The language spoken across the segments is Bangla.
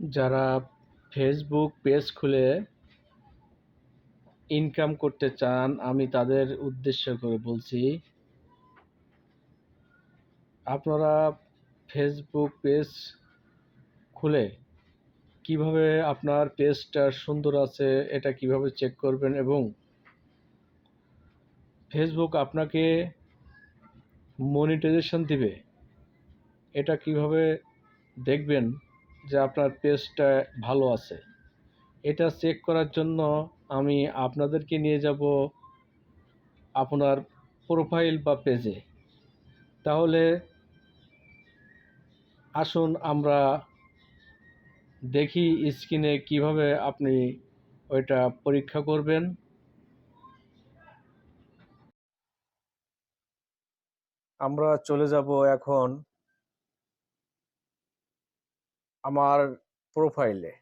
যারা ফেসবুক পেজ খুলে ইনকাম করতে চান, আমি তাদের উদ্দেশ্য করে বলছি, আপনারা ফেসবুক পেজ খুলে কিভাবে আপনার পেজটা সুন্দর আছে এটা কিভাবে চেক করবেন এবং ফেসবুক আপনাকে মনিটাইজেশন দিবে এটা কিভাবে দেখবেন যে আপনার পেজটা ভালো আছে। এটা চেক করার জন্য আমি আপনাদেরকে নিয়ে যাব আপনার প্রোফাইল বা পেজে। তাহলে আসুন আমরা দেখি স্ক্রিনে কিভাবে আপনি ওইটা পরীক্ষা করবেন। আমরা চলে যাব এখন আমার প্রোফাইলে।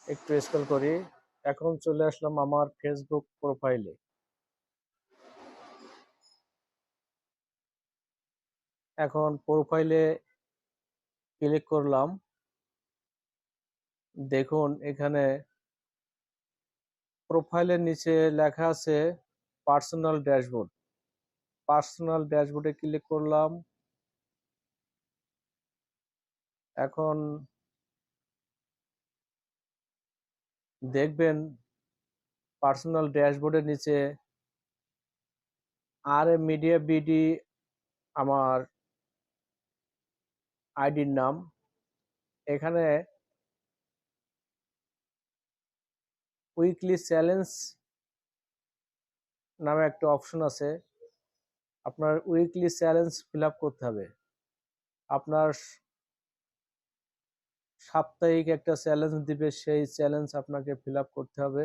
একটু স্ক্রল করি, এখন চলে আসলাম আমার ফেসবুক প্রোফাইলে। এখন প্রোফাইলে ক্লিক করলাম। দেখুন এখানে প্রোফাইলের নিচে লেখা আছে পার্সোনাল ড্যাশবোর্ড। পার্সোনাল ড্যাশবোর্ডে ক্লিক করলাম। এখন দেখবেন পার্সোনাল ড্যাশবোর্ডের নিচে আর এ মিডিয়া বিডি আমার আইডির নাম। এখানে উইকলি চ্যালেঞ্জ নামে একটা অপশন আছে। আপনার উইকলি চ্যালেঞ্জ ফিল আপ করতে হবে। আপনার সাপ্তাহিক একটা চ্যালেঞ্জ দিবে, সেই চ্যালেঞ্জ আপনাকে ফিল আপ করতে হবে।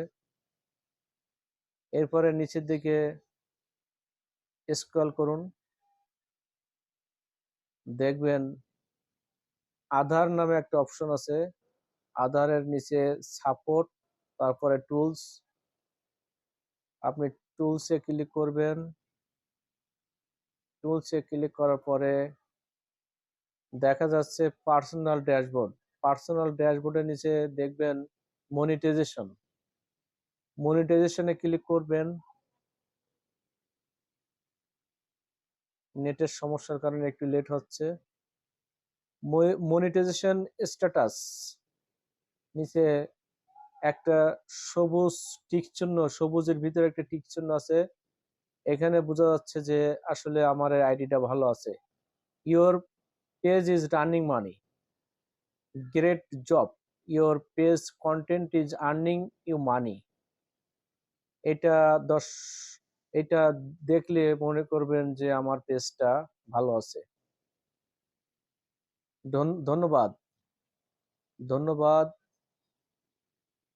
এরপরে নিচের দিকে স্ক্রল করুন, দেখবেন আধার নামে একটা অপশন আছে। আধারের নিচে সাপোর্ট, তারপরে টুলস। আপনি টুলসে ক্লিক করবেন। টুলসে ক্লিক করার পরে দেখা যাচ্ছে পার্সোনাল ড্যাশবোর্ড। পার্সোনাল ড্যাশবোর্ডের নিচে দেখবেন মনিটাইজেশন। মনিটাইজেশনে ক্লিক করবেন। নেটের সমস্যার কারণে একটু লেট হচ্ছে। মনিটাইজেশন স্ট্যাটাস নিচে একটা সবুজ টিক চিহ্ন, সবুজের ভিতরে একটা টিক চিহ্ন আছে। এখানে বোঝা যাচ্ছে যে আসলে আমার আইডিটা ভালো আছে। Your page is running money, great job, your page content is earning you money. এটা দশ এটা দেখলে মনে করবেন যে আমার পেজটা ভালো আছে। ধন্যবাদ। ধন্যবাদ।